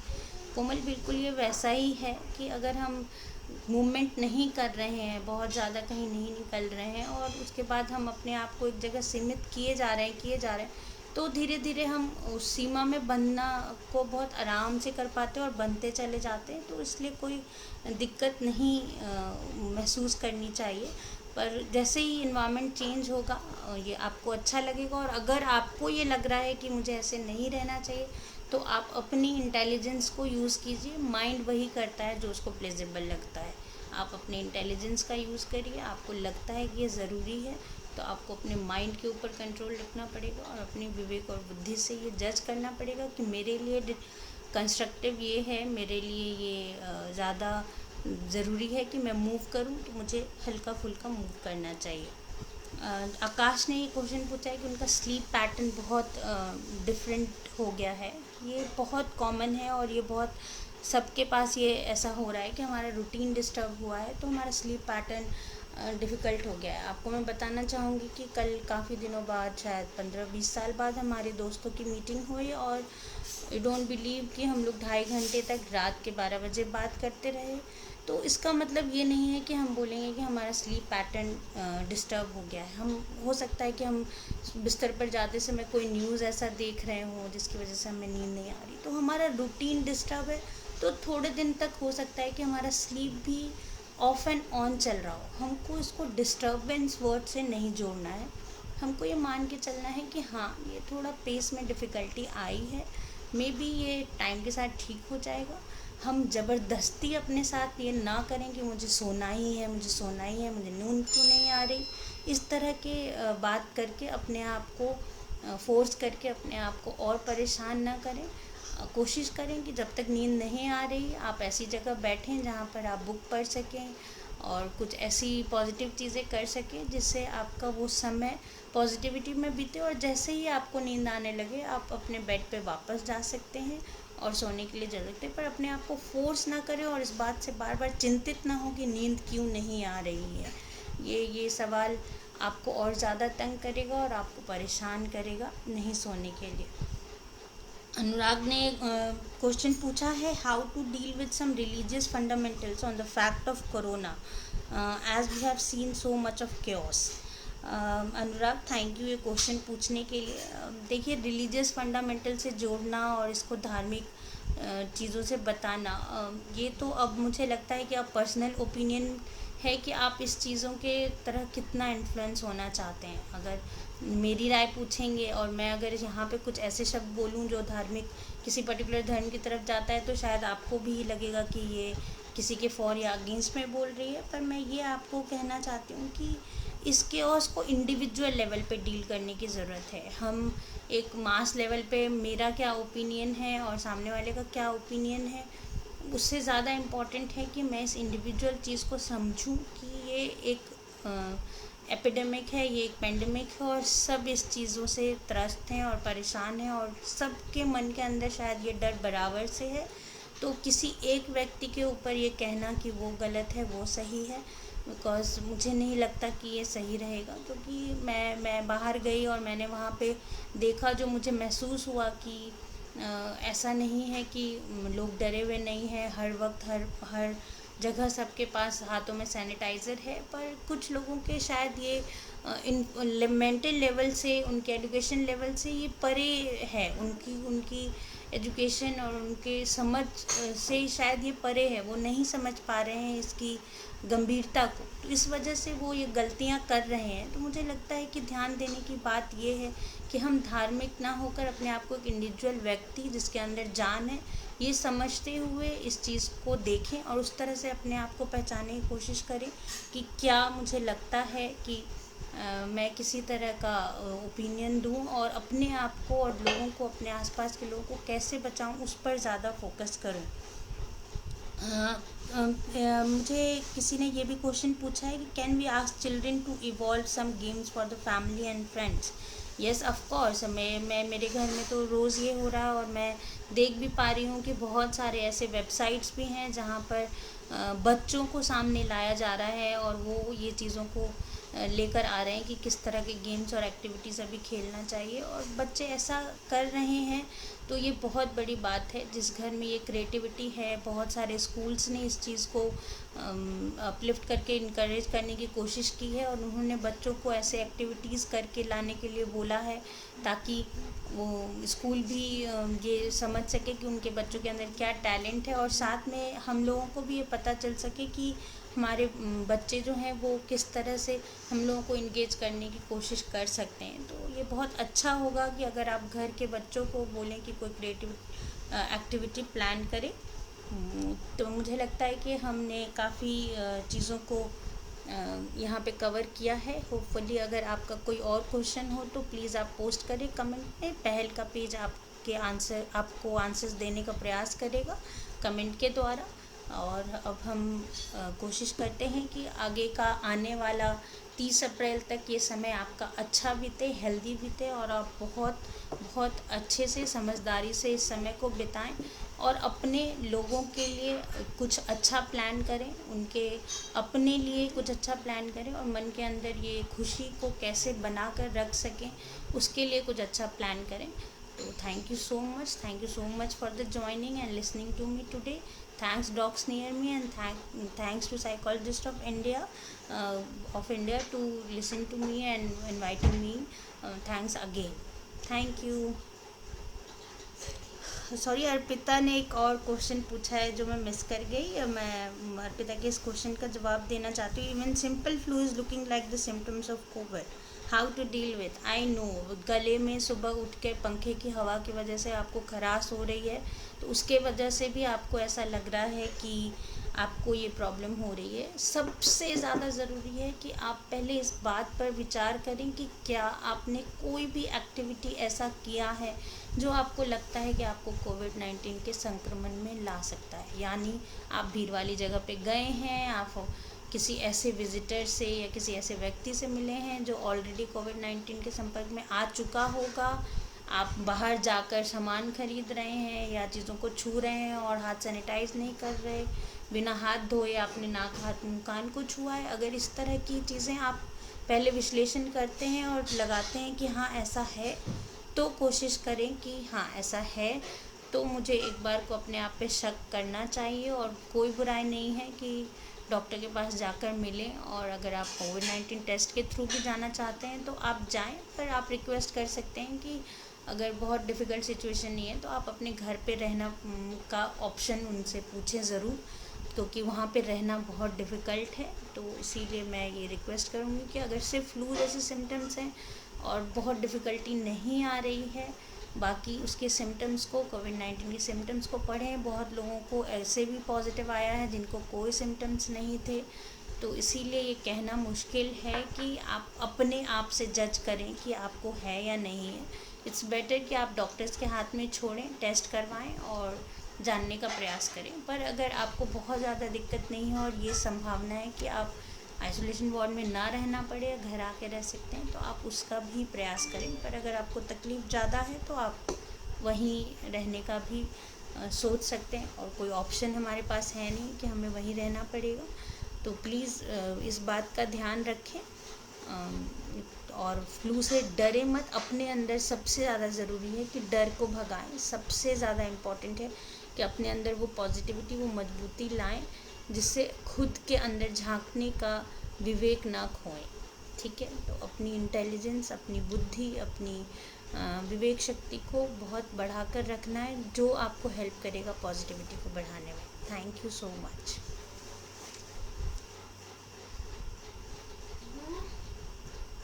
कोमल, बिल्कुल ये वैसा ही है कि अगर हम मूवमेंट नहीं कर रहे हैं, बहुत ज़्यादा कहीं नहीं निकल रहे हैं, और उसके बाद हम अपने आप को एक जगह सीमित किए जा रहे हैं, तो धीरे धीरे हम उस सीमा में बंधना को बहुत आराम से कर पाते हैं और बनते चले जाते हैं। तो इसलिए कोई दिक्कत नहीं महसूस करनी चाहिए। पर जैसे ही इन्वायरमेंट चेंज होगा ये आपको अच्छा लगेगा, और अगर आपको ये लग रहा है कि मुझे ऐसे नहीं रहना चाहिए, तो आप अपनी इंटेलिजेंस को यूज़ कीजिए। माइंड वही करता है जो उसको प्लेजेबल लगता है। आप अपने इंटेलिजेंस का यूज़ करिए। आपको लगता है कि ये ज़रूरी है, तो आपको अपने माइंड के ऊपर कंट्रोल रखना पड़ेगा और अपनी विवेक और बुद्धि से ये जज करना पड़ेगा कि मेरे लिए कंस्ट्रक्टिव ये है, मेरे लिए ये ज़्यादा ज़रूरी है कि मैं मूव करूं, तो मुझे हल्का फुल्का मूव करना चाहिए। आकाश ने ये क्वेश्चन पूछा है कि उनका स्लीप पैटर्न बहुत डिफरेंट हो गया है। ये बहुत कॉमन है और ये बहुत सबके पास ये ऐसा हो रहा है कि हमारा रूटीन डिस्टर्ब हुआ है, तो हमारा स्लीप पैटर्न डिफ़िकल्ट हो गया है। आपको मैं बताना चाहूँगी कि कल काफ़ी दिनों बाद, शायद 15-20 साल बाद, हमारे दोस्तों की मीटिंग हुई, और यू डोंट बिलीव कि हम लोग 2.5 घंटे तक रात के 12 बजे बात करते रहे। तो इसका मतलब ये नहीं है कि हम बोलेंगे कि हमारा स्लीप पैटर्न डिस्टर्ब हो गया है। हम हो सकता है कि हम बिस्तर पर जाते समय कोई न्यूज़ ऐसा देख रहे हों जिसकी वजह से हमें नींद नहीं आ रही, तो हमारा रूटीन डिस्टर्ब है। तो थोड़े दिन तक हो सकता है कि हमारा स्लीप भी ऑफ एंड ऑन चल रहा हो। हमको इसको डिस्टर्बेंस वर्ड से नहीं जोड़ना है। हमको ये मान के चलना है कि हाँ, ये थोड़ा पेस में डिफ़िकल्टी आई है, मे बी ये टाइम के साथ ठीक हो जाएगा। हम ज़बरदस्ती अपने साथ ये ना करें कि मुझे सोना ही है, मुझे सोना ही है, मुझे नींद क्यों नहीं आ रही। इस तरह के बात करके अपने आप को फोर्स करके अपने आप को और परेशान ना करें। कोशिश करें कि जब तक नींद नहीं आ रही आप ऐसी जगह बैठें जहाँ पर आप बुक पढ़ सकें और कुछ ऐसी पॉजिटिव चीज़ें कर सकें जिससे आपका वो समय पॉजिटिविटी में बीते, और जैसे ही आपको नींद आने लगे आप अपने बेड पे वापस जा सकते हैं और सोने के लिए जा सकते हैं। पर अपने आप को फोर्स ना करें और इस बात से बार बार चिंतित ना हो कि नींद क्यों नहीं आ रही है। ये सवाल आपको और ज़्यादा तंग करेगा और आपको परेशान करेगा नहीं सोने के लिए। अनुराग ने क्वेश्चन पूछा है, how to deal with some religious fundamentals on the fact of corona as we have seen so much of chaos. Anurag, thank you ये क्वेश्चन पूछने के लिए। देखिए, रिलीजियस फंडामेंटल से जोड़ना और इसको धार्मिक चीज़ों से बताना, ये तो अब मुझे लगता है कि अब पर्सनल ओपिनियन है कि आप इस चीज़ों के तरह कितना इन्फ्लुएंस होना चाहते हैं। अगर मेरी राय पूछेंगे और मैं अगर यहाँ पे कुछ ऐसे शब्द बोलूँ जो धार्मिक किसी पर्टिकुलर धर्म की तरफ जाता है, तो शायद आपको भी लगेगा कि ये किसी के फॉर या अगेंस्ट में बोल रही है। पर मैं ये आपको कहना चाहती हूँ कि इस केओस को इंडिविजुअल लेवल पे डील करने की ज़रूरत है। हम एक मास लेवल पे मेरा क्या ओपिनियन है और सामने वाले का क्या ओपिनियन है, उससे ज़्यादा इम्पॉर्टेंट है कि मैं इस इंडिविजुअल चीज़ को समझूं कि ये एक एपिडेमिक है, ये एक पेंडेमिक है, और सब इस चीज़ों से त्रस्त हैं और परेशान हैं, और सबके मन के अंदर शायद ये डर बराबर से है। तो किसी एक व्यक्ति के ऊपर ये कहना कि वो गलत है, वो सही है, बिकॉज़ मुझे नहीं लगता कि ये सही रहेगा। क्योंकि मैं बाहर गई और मैंने वहाँ पे देखा, जो मुझे महसूस हुआ कि ऐसा नहीं है कि लोग डरे हुए नहीं हैं। हर वक्त हर जगह सबके पास हाथों में सैनिटाइज़र है, पर कुछ लोगों के शायद ये इन मेंटल लेवल से, उनके एजुकेशन लेवल से ये परे है। उनकी एजुकेशन और उनके समझ से शायद ये परे है। वो नहीं समझ पा रहे हैं इसकी गंभीरता को, तो इस वजह से वो ये गलतियाँ कर रहे हैं। तो मुझे लगता है कि ध्यान देने की बात ये है कि हम धार्मिक ना होकर अपने आप को एक इंडिविजुअल व्यक्ति जिसके अंदर जान है, ये समझते हुए इस चीज़ को देखें और उस तरह से अपने आप को पहचानने की कोशिश करें कि क्या मुझे लगता है कि मैं किसी तरह का ओपिनियन दूं, और अपने आप को और लोगों को, अपने आसपास के लोगों को कैसे बचाऊं, उस पर ज़्यादा फोकस करूं। मुझे किसी ने ये भी क्वेश्चन पूछा है कि can we ask children to involve some games for the family and friends. Yes, of course. मैं मेरे घर में तो रोज़ ये हो रहा है, और मैं देख भी पा रही हूँ कि बहुत सारे ऐसे वेबसाइट्स भी हैं जहाँ पर बच्चों को सामने लाया जा रहा है, और वो ये चीज़ों को लेकर आ रहे हैं कि किस तरह के गेम्स और एक्टिविटीज़ अभी खेलना चाहिए, और बच्चे ऐसा कर रहे हैं। तो ये बहुत बड़ी बात है। जिस घर में ये क्रिएटिविटी है, बहुत सारे स्कूल्स ने इस चीज़ को अपलिफ्ट करके इनकरेज करने की कोशिश की है, और उन्होंने बच्चों को ऐसे एक्टिविटीज़ करके लाने के लिए बोला है ताकि वो स्कूल भी ये समझ सके कि उनके बच्चों के अंदर क्या टैलेंट है, और साथ में हम लोगों को भी ये पता चल सके कि हमारे बच्चे जो हैं वो किस तरह से हम लोगों को इंगेज करने की कोशिश कर सकते हैं। तो ये बहुत अच्छा होगा कि अगर आप घर के बच्चों को बोलें कि कोई क्रिएटिव एक्टिविटी प्लान करें। तो मुझे लगता है कि हमने काफ़ी चीज़ों को यहाँ पे कवर किया है। होपफुली अगर आपका कोई और क्वेश्चन हो तो प्लीज़ आप पोस्ट करें कमेंट में। पहल का पेज आपको आंसर्स देने का प्रयास करेगा कमेंट के द्वारा। और अब हम कोशिश करते हैं कि आगे का आने वाला 30 अप्रैल तक ये समय आपका अच्छा बीते, हेल्दी बीते, और आप बहुत बहुत अच्छे से समझदारी से इस समय को बिताएं और अपने लोगों के लिए कुछ अच्छा प्लान करें, उनके अपने लिए कुछ अच्छा प्लान करें, और मन के अंदर ये खुशी को कैसे बना कर रख सकें उसके लिए कुछ अच्छा प्लान करें। तो thank you so much for the joining and listening to me today. Thanks Docs Near Me, and thanks to Psychologist of India to listen to me and inviting me. Thanks again. Thank you. Sorry, Arpita ने एक और question पूछा है जो मैं miss कर गई। मैं अर्पिता के इस क्वेश्चन का जवाब देना चाहती हूँ। Even simple flu is looking like the symptoms of COVID, how to deal with. I know गले में सुबह उठ के पंखे की हवा की वजह से आपको खराश हो रही है, तो उसके वजह से भी आपको ऐसा लग रहा है कि आपको ये प्रॉब्लम हो रही है। सबसे ज़्यादा ज़रूरी है कि आप पहले इस बात पर विचार करें कि क्या आपने कोई भी एक्टिविटी ऐसा किया है जो आपको लगता है कि आपको कोविड-19 के संक्रमण में ला सकता है। यानी आप भीड़ वाली जगह पे गए हैं, आप किसी ऐसे विजिटर से या किसी ऐसे व्यक्ति से मिले हैं जो ऑलरेडी कोविड-19 के संपर्क में आ चुका होगा, आप बाहर जाकर सामान खरीद रहे हैं या चीज़ों को छू रहे हैं और हाथ सैनिटाइज नहीं कर रहे, बिना हाथ धोए आपने नाक, हाथ, मुँह, कान को छुआ है। अगर इस तरह की चीज़ें आप पहले विश्लेषण करते हैं और लगाते हैं कि हाँ ऐसा है, तो कोशिश करें कि हाँ ऐसा है तो मुझे एक बार को अपने आप पे शक करना चाहिए। और कोई बुराई नहीं है कि डॉक्टर के पास जाकर मिलें, और अगर आप कोविड-19 टेस्ट के थ्रू भी जाना चाहते हैं तो आप जाएं, पर आप रिक्वेस्ट कर सकते हैं कि अगर बहुत डिफ़िकल्ट सिचुएशन नहीं है तो आप अपने घर पे रहना का ऑप्शन उनसे पूछें ज़रूर, क्योंकि वहाँ पे रहना बहुत डिफ़िकल्ट है। तो इसीलिए मैं ये रिक्वेस्ट करूँगी कि अगर सिर्फ फ्लू जैसे सिम्टम्स हैं और बहुत डिफ़िकल्टी नहीं आ रही है, बाकी उसके सिम्टम्स को, कोविड-19 के सिम्टम्स को पढ़ें। बहुत लोगों को ऐसे भी पॉजिटिव आया है जिनको कोई सिम्टम्स नहीं थे, तो इसीलिए ये कहना मुश्किल है कि आप अपने आप से जज करें कि आपको है या नहीं है। इट्स बेटर कि आप डॉक्टर्स के हाथ में छोड़ें, टेस्ट करवाएं और जानने का प्रयास करें। पर अगर आपको बहुत ज़्यादा दिक्कत नहीं है और ये संभावना है कि आप आइसोलेशन वार्ड में ना रहना पड़े या घर आके रह सकते हैं, तो आप उसका भी प्रयास करें। पर अगर आपको तकलीफ़ ज़्यादा है तो आप वहीं रहने का भी सोच सकते हैं, और कोई ऑप्शन हमारे पास है नहीं कि हमें वहीं रहना पड़ेगा। तो प्लीज़ इस बात का ध्यान रखें, और फ्लू से डरे मत। अपने अंदर सबसे ज़्यादा ज़रूरी है कि डर को भगाएं। सबसे ज़्यादा इम्पॉर्टेंट है कि अपने अंदर वो पॉजिटिविटी, वो मजबूती लाएं, जिससे खुद के अंदर झांकने का विवेक ना खोएं। ठीक है, तो अपनी इंटेलिजेंस, अपनी बुद्धि, अपनी विवेक शक्ति को बहुत बढ़ाकर रखना है, जो आपको हेल्प करेगा पॉजिटिविटी को बढ़ाने में। Thank you so much.